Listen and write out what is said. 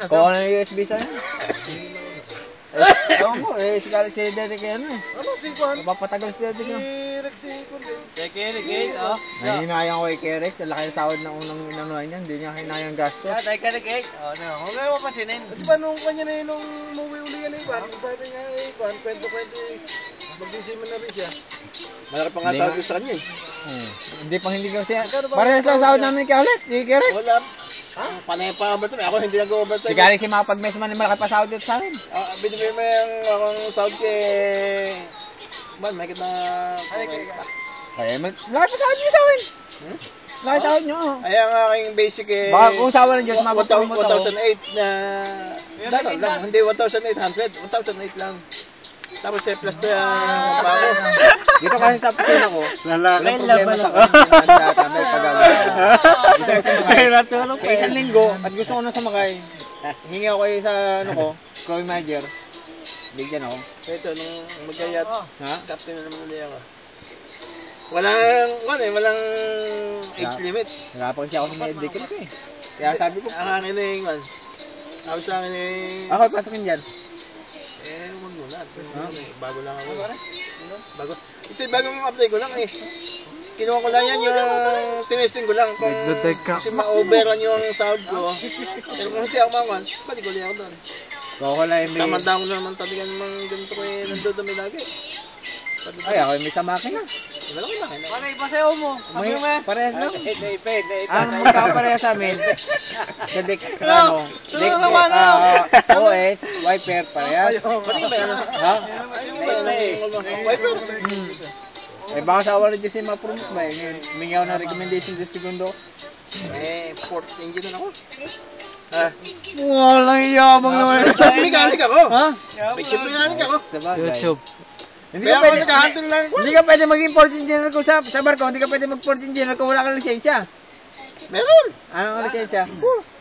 Kuha na yung USB sa'yo. Ewan mo, si Derek yan eh. Ano si Juan? Papatagal si Derek Si yun. Rex si Kundi. Kay oh. Ay, hinayang ko kay Rex. Ang laki ng sahod na unang inanuhan niya. Hindi niya hinayang gasto. Kay. Oh, no. Huwag kayo mapasinin. Di ba nung kanya na yun, nung umuwi uli yan eh, Juan? Sabi nga eh, Juan, kwento-kwento eh. Magsisiman na rin siya. Malaki pa nga sahod ko sa kanya eh. Hindi pang hindi kasi. Parehas lang sahod namin kay Alex. Kay Rex. Wala. Panay pa overtime. Ako hindi nag-overtime. Si Alex yung mga pag-mes man malaki pa sahod dito sa akin. Binibigay mo yung akong sahod kay... Man, may kita... Kaya malaki pa sahod niyo sa akin. Laki sahod niyo. Ay, ang aking basic eh... Baka kung sawa ng Diyos, mapapagod mo to. 1,008 na... Dapat lang, hindi 1,800. 1,008 lang. Tapos eh, plus na yung pa ako. Dito kasi sa piscina ko, walang problema sa may pagagawa. Gusto ko sumakay. Sa isang linggo, at gusto ko na sumakay, hingi ako kayo sa ano ko, crew manager. Bigyan ako. Ito, nung magkayat, Ha? captain na naman ulit ako. Walang age limit. Narapan kasi ako sa may decree ko eh. Kaya sabi ko, Ang akin eh, man. Ako sa akin eh... ako pasokin dyan. Huwag mo na. Bago lang ako. Bago. Ito yung bagong apply ko lang eh. Kinuha ko lang yan yung tinesting ko lang kung kasi ma-overan yung sahod ko. Pero kung hindi ako makuhan, balik ulit ako doon. Kung ako lang may... Tamanda ko naman taligan ng ganito ko eh, nandudumi lagi. Ay, ako may sa makina. Wala ko makina. Ano ipasayaw mo? May parehas lang. Naipid. Ang magkakapareha sa amin, sa deck, sa ano, deck, OS, wiper, parehas. Pati ba yan? Ha? Wiper? Eh baka sa awa na Diyos yung ma-promote ba eh. Ngayon, humingi ako ng recommendation sa segundo. Port engine na ako. Walang iyabang naman. Chip mechanic ako. Ha? Chip mechanic ako. YouTube. Hindi Kaya ka ako pwede, nag-hunting lang. hindi ka pwede maging port engineer ko sa barko. Hindi ka pwede mag-port engineer kung wala kang lisensya. Meron. Anong lisensya?